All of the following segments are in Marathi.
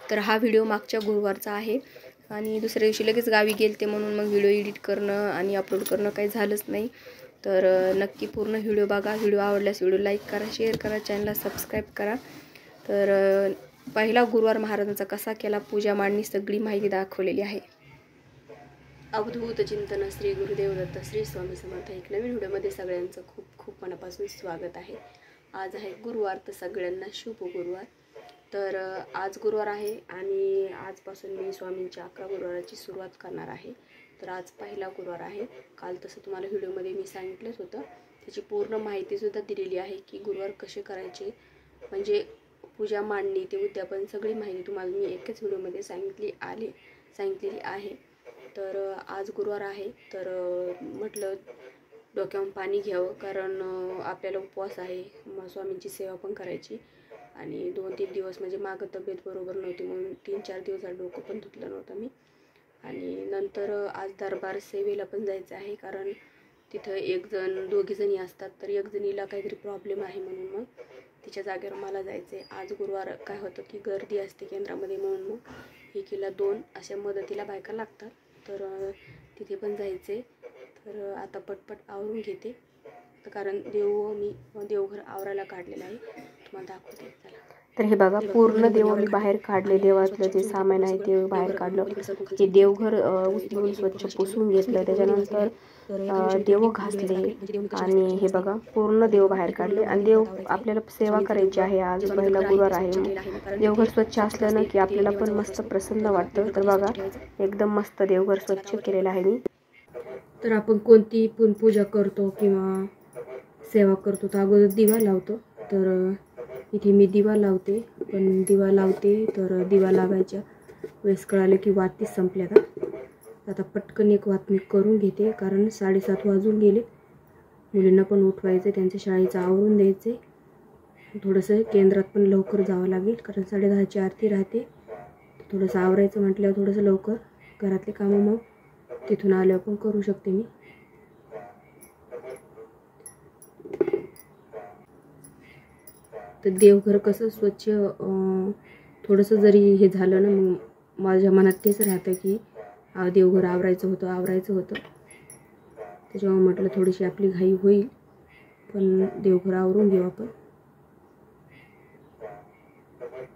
तर हा व्हिडिओ मागच्या गुरुवारचा आहे आणि दुसऱ्या दिवशी लगेच गावी गेलते म्हणून मग व्हिडिओ एडिट करणं आणि अपलोड करणं काही झालंच नाही. तर नक्की पूर्ण व्हिडिओ बघा. व्हिडिओ आवडल्यास व्हिडिओ लाईक करा, शेअर करा, चॅनलला सबस्क्राईब करा. तर पहिला गुरुवार महाराजांचा कसा केला, पूजा मांडणी सगळी माहिती दाखवलेली आहे. अवधूत चिंतन श्री गुरुदेव दत्त श्री स्वामी समर्थ. एक नवीन व्हिडिओमध्ये सगळ्यांचं खूप खूप मनापासून स्वागत आहे. आज आहे गुरुवार, तर सगळ्यांना शुभ गुरुवार. तर आज गुरुवार आहे आणि आजपासून मी स्वामींच्या 11 गुरुवाराची सुरुवात करणार आहे. तर आज पहिला गुरुवार आहे. काल तसं तुम्हाला व्हिडिओमध्ये मी सांगितलंच होतं, त्याची पूर्ण माहितीसुद्धा दिलेली आहे की गुरुवार कसे करायचे, म्हणजे पूजा मांडणी ते उद्यापन सगळी माहिती तुम्हाला मी एकच व्हिडिओमध्ये सांगितलेली आहे. तर आज गुरुवार आहे, तर म्हटलं डोक्यावर पाणी घ्यावं, कारण आपल्याला उपवास आहे, स्वामींची सेवा पण करायची. आणि 2-3 दिवस म्हणजे मागं तब्येत बरोबर नव्हती म्हणून 3-4 दिवस झाले डोकं पण धुतलं नव्हतं मी. आणि नंतर आज दरबार सेवेला पण जायचं आहे, कारण तिथं दोघी जणी असतात, तर एक जणीला काहीतरी प्रॉब्लेम आहे म्हणून मग तिच्या जागेवर मला जायचं आहे. आज गुरुवार काय होतं की गर्दी असते केंद्रामध्ये, म्हणून मग एकीला 2 अशा मदतीला बायका लागतात, तर तिथे पण जायचे. तर आता पटपट आवरून घेते, तर कारण मी देवघर आवरायला काढलेलं आहे, तुम्हाला दाखवते. चला. तर हे बघा, पूर्ण देव मी बाहेर काढले. देवातलं जे सामान आहे ते बाहेर काढलं. हे देवघर उचलून स्वच्छ पुसून घेतलं. त्याच्यानंतर देव घासले आणि हे बघा पूर्ण देव बाहेर काढले. आणि देव आपल्याला सेवा करायची आहे. आज पहिला गुरुवार आहे. देवघर स्वच्छ असलं ना की आपल्याला पण मस्त प्रसन्न वाटतं. तर बघा एकदम मस्त देवघर स्वच्छ केलेलं आहे मी. तर आपण कोणती पण पूजा करतो किंवा सेवा करतो तर अगोदर दिवा लावतो. तर इथे मी दिवा लावते, पण दिवा लावते तर दिवा लावायच्या वेळेस कळालं की वाती संपल्या. आता पटकन एक वात मी करून घेते, कारण 7:30 वाजून गेले. मुलींना पण उठवायचं, त्यांच्या शाळेचं आवरून द्यायचे. थोडंसं केंद्रात पण लवकर जावं लागेल, कारण 10:30ची आरती राहते. थोडंसं आवरायचं म्हटल्यावर थोडंसं लवकर घरातले कामं मग तिथून आल्यावर पण करू शकते मी. तर देवघर कसं स्वच्छ थोडंसं जरी हे झालं ना, मग माझ्या मनात तेच राहतं की देवघर आवरायचं होतं. त्याच्यामुळे म्हटलं थोडीशी आपली घाई होईल, पण देवघर आवरून घेऊ आपण,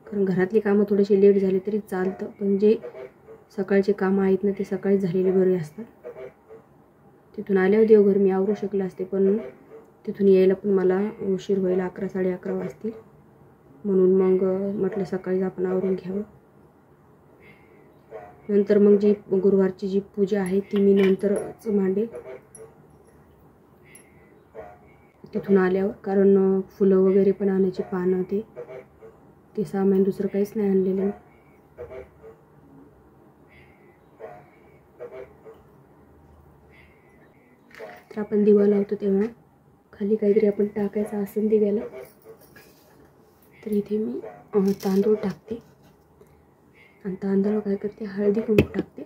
कारण घरातली कामं थोडीशी लेट झाली तरी चालतं, पण जे सकाळचे कामं आहेत ना ते सकाळी झालेले बरे असतात. तिथून आल्यावर देवघर मी आवरू शकले असते, पण तिथून यायला पण मला उशीर होईल, 11-11:30 वाजतील. म्हणून मग म्हटलं सकाळीच आपण आवरून घ्यावं. नंतर मग जी गुरुवारची जी पूजा आहे ती मी नंतरच मांडेल तिथून आल्यावर, कारण फुलं वगैरे पण आणायची, पानं ते सामान दुसरं काहीच नाही आणलेलं. तर आपण दिवा लावतो तेव्हा खाली काहीतरी आपण टाकायचं असेल दिव्याला. तर इथे मी तांदूळ टाकते आणि तांदूळ काय करते, हळदी कुंकू टाकते.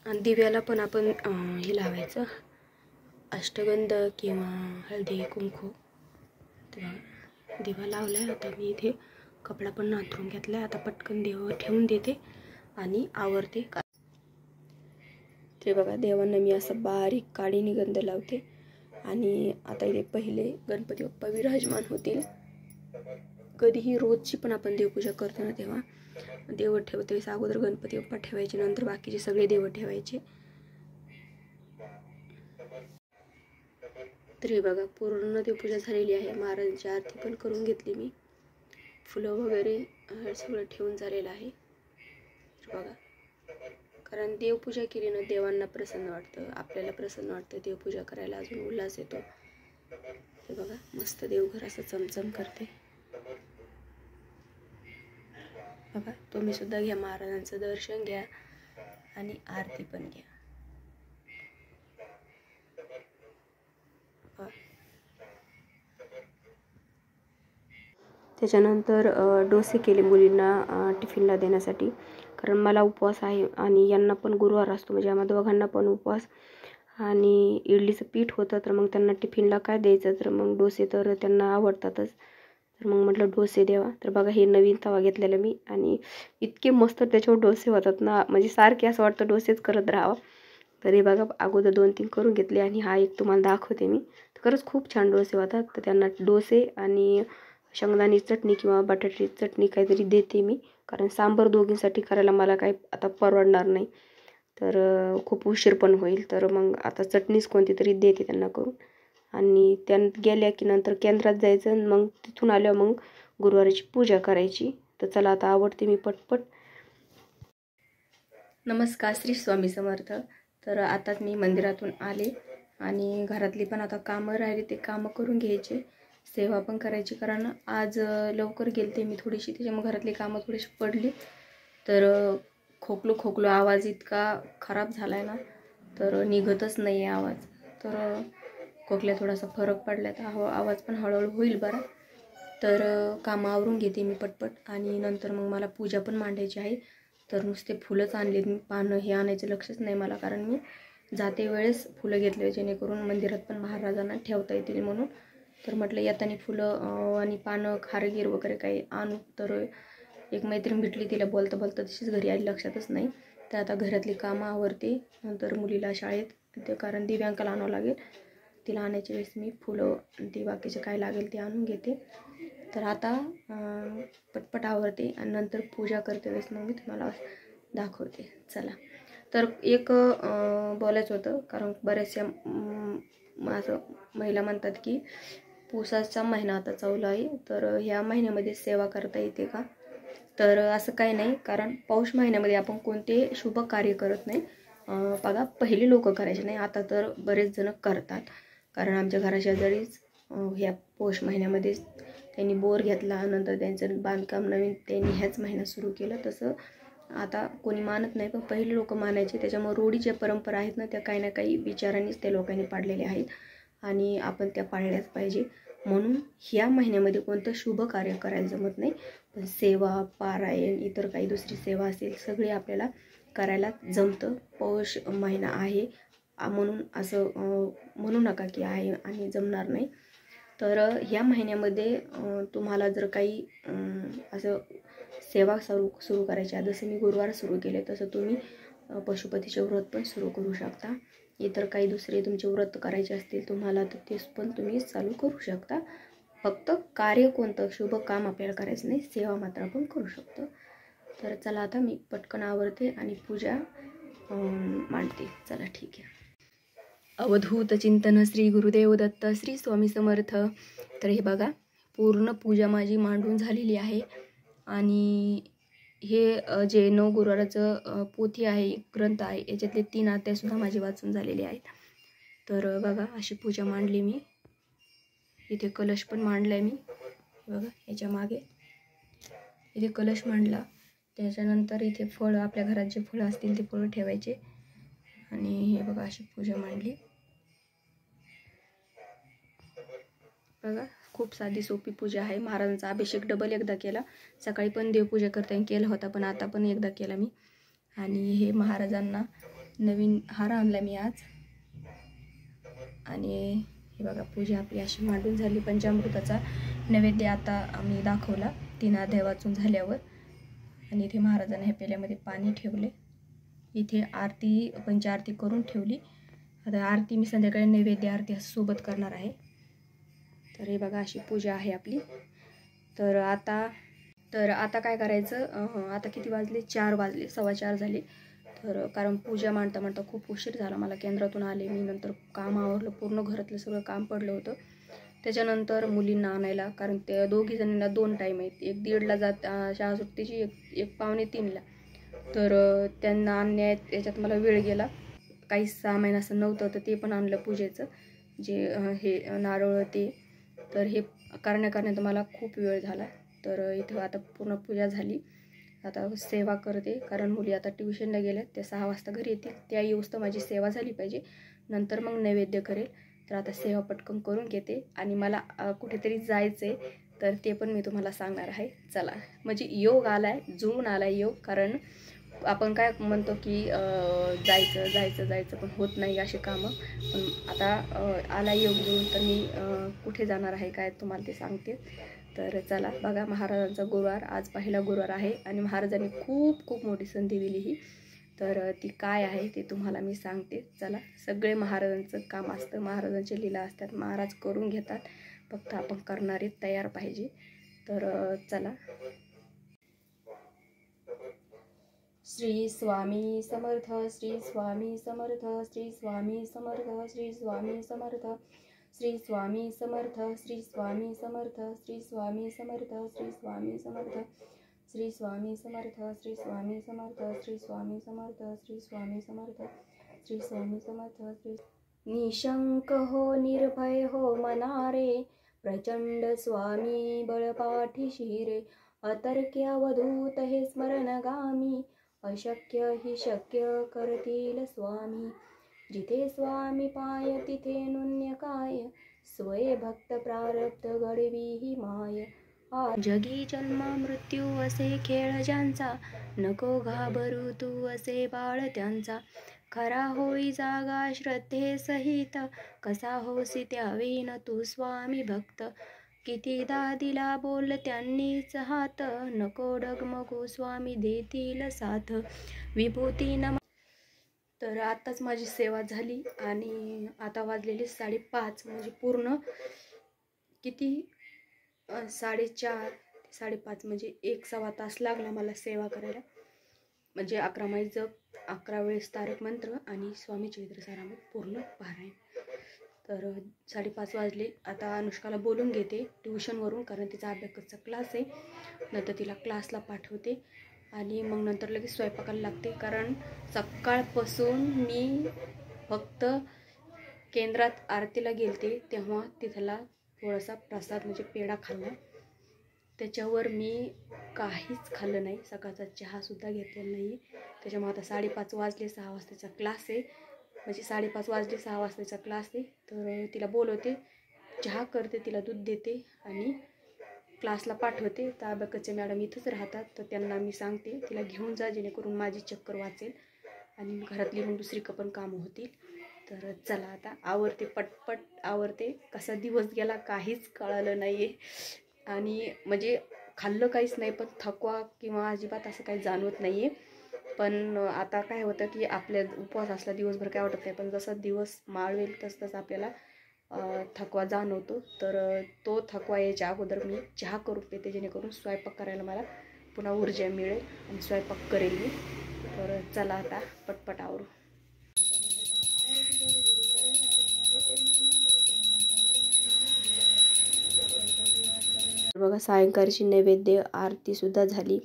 आणि दिव्याला पण आपण हे लावायचं, अष्टगंध किंवा हळदी कुंकू. तेव्हा दिवा लावलाय. आता मी इथे कपडा पण नाथरून घेतलाय. आता पटकन देव ठेवून देते आणि आवरते. ते बघा, देवांना मी असं बारीक काडीने गंध लावते. आणि आता इथे पहिले गणपती बाप्पा विराजमान होतील. कधीही रोजची पण आपण देवपूजा करतो ना तेव्हा देव ठेवते, अगोदर गणपती बाप्पा ठेवायचे, नंतर बाकीचे सगळे देव ठेवायचे. तर हे बघा पूर्ण देवपूजा झालेली आहे. महाराजांची आरती पण करून घेतली मी, फुलं वगैरे सगळं ठेवून झालेलं आहे. तर बघा, कारण देवपूजा केली ना देवांना प्रसन्न वाटतं, आपल्याला प्रसन्न वाटतं, देवपूजा करायला अजून उल्हास येतो. हे बघा मस्त देवघर असं चमचम करते. बघा तुम्ही सुद्धा घ्या, महाराजांचं दर्शन घ्या आणि आरती पण घ्या. त्याच्यानंतर डोसे केले मुलींना टिफिनला देण्यासाठी, कारण मला उपवास आहे आणि यांना पण गुरुवार असतो, म्हणजे आम्हा दोघांना पण उपवास. आणि इडलीचं पीठ होतं, तर मग त्यांना टिफिनला काय द्यायचं, तर मग डोसे तर त्यांना आवडतातच, तर मग म्हटलं डोसे द्यावा. तर बघा हे नवीन तवा घेतलेला मी, आणि इतके मस्त त्याच्यावर डोसे होतात ना, म्हणजे सारखे असं वाटतं डोसेच करत राहावं. तर हे बघा अगोदर 2-3 करून घेतले आणि हा एक तुम्हाला दाखवते मी. तर खरंच खूप छान डोसे होतात. तर त्यांना डोसे आणि शेंगदाणे चटणी किंवा बटाट्याची चटणी काहीतरी देते मी, कारण सांबार दोघींसाठी करायला मला काही आता परवडणार नाही, तर खूप उशीर पण होईल. तर मग आता चटणीच कोणती तरी देते त्यांना करून. आणि त्यात गेल्या की नंतर केंद्रात जायचं, मग तिथून आल्यावर मग गुरुवाराची पूजा करायची. तर चला आता आवडते मी पटपट. नमस्कार, श्री स्वामी समर्थ. तर आताच मी मंदिरातून आले आणि घरातली पण आता कामं राहिली, ते कामं करून घ्यायचे, सेवा पण करायची, कारण आज लवकर गेलते मी थोडीशी, त्याच्यामुळे घरातली कामं थोडीशी पडली. तर खोकलो आवाज इतका खराब झाला आहे ना, तर निघतच नाही आहे आवाज. तर खोकल्या थोडासा फरक पडला, तर आवाज पण हळूहळू होईल बरा. तर कामं आवरून घेते मी पटपट, आणि नंतर मग मला पूजा पण मांडायची आहे. तर नुसते फुलंच आणले मी, पानं हे आणायचं लक्षच नाही मला, कारण मी जाते वेळेस फुलं घेतले, जेणेकरून मंदिरात पण महाराजांना ठेवता येतील म्हणून. तर म्हटलं येताना फुलं आणि पानं खारगीर वगैरे काही आणू. तर एक मैत्रीण भेटली, तिला बोलता बोलता तशीच घरी आली, लक्षातच नाही. तर आता घरातली कामं आवरते, नंतर मुलीला शाळेत ते, कारण दिव्यांकाला आणावं लागेल, तिला आणायच्या वेळेस मी फुलं ते बाकीचे काय लागेल ते आणून घेते. तर आता पटपट आवरते आणि नंतर पूजा करते वेळेस मग मी तुम्हाला दाखवते. चला. तर एक बोलायचं होतं, कारण बऱ्याचशा माझं महिला म्हणतात की पुसाचा महिना आता चालू आहे, तर ह्या महिन्यामध्ये सेवा करता येते का? तर असं काही नाही, कारण पौष महिन्यामध्ये आपण कोणते शुभ कार्य करत नाही. बघा पहिले लोक करायचे नाही, आता तर बरेच जण करतात, कारण आमच्या घराशेजारीच ह्या पौष महिन्यामध्ये त्यांनी बोर घेतला, नंतर त्यांचं बांधकाम नवीन त्यांनी ह्याच महिन्यात सुरू केलं. तसं आता कोणी मानत नाही, पण पहिले लोक मानायचे, त्याच्यामुळे रूढी ज्या परंपरा आहेत ना, त्या काही ना काही विचारांनीच त्या लोकांनी पाडलेल्या आहेत आणि आपण त्या पाळल्याच पाहिजे. म्हणून ह्या महिन्यामध्ये कोणतं शुभ कार्य करायला जमत नाही, पण सेवा, पारायण, इतर काही दुसरी सेवा असेल सगळे आपल्याला करायला जमतं. पौष महिना आहे म्हणून असं म्हणू नका की आहे आणि जमणार नाही. तर ह्या महिन्यामध्ये तुम्हाला जर काही असं सेवा सुरू करायची आहे, जसं मी गुरुवार सुरू केले, तसं तुम्ही पशुपतीचे व्रत पण सुरू करू शकता. इतर काही दुसरे तुमचे व्रत करायचे असतील तुम्हाला, तर ते पण तुम्ही चालू करू शकता. फक्त कार्य कोणतं शुभ काम आपल्याला करायचं नाही, सेवा मात्र आपण करू शकतो. तर चला आता मी पटकन आवरते आणि पूजा मांडते. चला ठीक आहे. अवधूत चिंतन श्री गुरुदेव दत्त, श्री स्वामी समर्थ. तर हे बघा पूर्ण पूजा माझी मांडून झालेली आहे, आणि हे जे 9 गुरुवाराचं पोथी आहे, ग्रंथ आहे, याच्यातले 3 अध्यायसुद्धा माझे वाचून झालेले आहेत. तर बघा अशी पूजा मांडली मी. इथे कलश पण मांडला आहे मी, बघा याच्या मागे इथे कलश मांडला. त्याच्यानंतर इथे फळं, आपल्या घरात जे फळं असतील ते फळं ठेवायचे, आणि हे बघा अशी पूजा मांडली. बघा खूप साधी सोपी पूजा आहे. महाराजांचा अभिषेक डबल एकदा केला, सकाळी पण देवपूजा करताना केला होता, पण आता पण एकदा केला मी. आणि हे महाराजांना नवीन हार आणला मी आज. आणि हे बघा पूजा आपली अशी मांडून झाली. पंचामृताचा नैवेद्य आता आम्ही दाखवला 3 अध्याय वाचून झाल्यावर. आणि इथे महाराजांना ह्या पेल्यामध्ये पाणी ठेवले. इथे आरती, पंचारती करून ठेवली. आता आरती मी संध्याकाळी नैवेद्य आरती सोबत करणार आहे. तर हे बघा अशी पूजा आहे आपली. तर आता काय करायचं, आता किती वाजले, 4 वाजले, 4:15 झाले. तर कारण पूजा मांडता मांडता खूप उशीर झाला मला. केंद्रातून आले मी, नंतर काम आवरलं, पूर्ण घरातलं सगळं काम पडलं होतं. त्याच्यानंतर मुलींना आणायला, कारण त्या दोघी जणींना 2 टाईम आहेत, एक 1:30ला शाळा सुटतेची, एक 2:45ला. तर त्यांना आणण्यात याच्यात मला वेळ गेला. काही सामान असं नव्हतं, तर ते पण आणलं पूजेचं, जे हे नारळ ते. तर हे करण्यात मला खूप वेळ झाला. तर इथं आता पूर्ण पूजा झाली. आता सेवा करते, कारण मुली आता ट्युशनला गेल्या, त्या 6 वाजता घरी येतील, त्या येऊस माझी सेवा झाली पाहिजे, नंतर मग नैवेद्य करेल. तर आता सेवा पटकन करून घेते, आणि मला कुठेतरी जायचं आहे, तर ते पण मी तुम्हाला सांगणार आहे. चला, म्हणजे योग आला आहे, जुळून आला आहे योग, कारण आपण काय म्हणतो की जायचं जायचं जायचं पण होत नाही अशी कामं. पण आता आला योग घेऊन तर मी कुठे जाणार आहे काय तुम्हाला ते सांगते. तर चला बघा, महाराजांचा गुरुवार आज पहिला गुरुवार आहे आणि महाराजांनी खूप खूप मोठी संधी दिली ही. तर ती काय आहे ते तुम्हाला मी सांगते. चला, सगळे महाराजांचं काम असतं, महाराजांच्या लीला असतात, महाराज करून घेतात, फक्त आपण करणारे तयार पाहिजे. तर चला. श्री स्वामी समर्थ, श्री स्वामी समर्थ, श्री स्वामी समर्थ, श्री स्वामी समर्थ, श्री स्वामी समर्थ, श्री स्वामी समर्थ, श्री स्वामी समर्थ, श्री स्वामी समर्थ, श्री स्वामी समर्थ, श्री स्वामी समर्थ, श्री स्वामी समर्थ, श्री स्वामी समर्थ, श्री स्वामी समर्थ, श्री निशंक हो, निर्भय हो मनारे, प्रचंड स्वामी बळपाठीशी रे, अतर्क्यावधूत हे स्मरणगामी, अशक्य हि शक्य करतील स्वामी, जिथे स्वामी पाय तिथे नुन्य काय, स्वय भक्त प्रारब्ध घडवी ही माय, जगी जन्म मृत्यू असे खेळ ज्यांचा, नको घाबरू तू असे बाळ त्यांचा, खरा होई जागा श्रद्धे सहित, कसा होसी त्यावेन तू स्वामी भक्त, कितीदा दिला बोल त्यांनीच हात, नको डगमगू स्वामी देतील साथ, विभूती नम. तर आताच माझी सेवा झाली आणि आता वाजलेली 5:30, म्हणजे पूर्ण किती 4:30 ते 5:30 म्हणजे 1-1.25 तास लागला मला सेवा करायला. म्हणजे 11 माळी जप, 11 वेळेस तारक मंत्र आणि स्वामी चरित्र सारामृत पूर्ण पारायण. तर 5:30 वाजले. आता अनुष्काला बोलून घेते ट्युशनवरून, कारण तिचा अभ्यासाचा क्लास आहे. नंतर तिला क्लासला पाठवते आणि मग नंतर लगेच स्वयंपाकाला लागते. कारण सकाळपासून मी फक्त केंद्रात आरतीला गेलते तेव्हा तिथला थोडासा प्रसाद म्हणजे पेढा खाल्ला, त्याच्यावर मी काहीच खाल्लं नाही. सकाळचा चहासुद्धा घेतलेला नाही. त्याच्यामुळे आता 5:30 वाजले, 6 वाजताचा क्लास आहे, म्हणजे 5:30 वाजले 6 वाजताचा क्लास आहे. तर तिला बोलवते, चहा करते, तिला दूध देते आणि क्लासला पाठवते. तर अबॅकसचे मॅडम इथंच राहतात, तर त्यांना मी सांगते तिला घेऊन जा, जेणेकरून माझी चक्कर वाचेल आणि घरातली मग दुसरी पण कामं होतील. तर चला आता आवरते, पटपट आवरते. कसा दिवस गेला काहीच कळालं नाही आहे आणि म्हणजे खाल्लं काहीच नाही, पण थकवा किंवा अजिबात असं काही जाणवत नाही आहे. पण आता काय होतं की आपल्या उपवास असला दिवसभर काय वाटत नाही, पण जसा दिवस माळवेल तसं आपल्याला थकवा जाणवतो. तर तो थकवा यायच्या अगोदर मी चहा करून पिते, जेणेकरून स्वयंपाक करायला मला पुन्हा ऊर्जा मिळेल आणि स्वयंपाक करेल मी. तर चला आता पटपट आवरू. बघा, सायंकाळची नैवेद्य आरतीसुद्धा झाली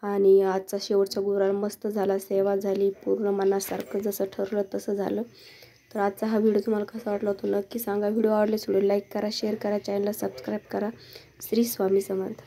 आणि आजचा शेवटचा गुरुवार मस्त झाला, सेवा झाली, पूर्ण मनासारखं जसं ठरलं तसं झालं. तर आजचा हा व्हिडिओ तुम्हाला कसा वाटला तो नक्की सांगा. व्हिडिओ आवडल्यास व्हिडिओ लाईक करा, शेअर करा, चॅनलला सबस्क्राईब करा. श्री स्वामी समर्थ.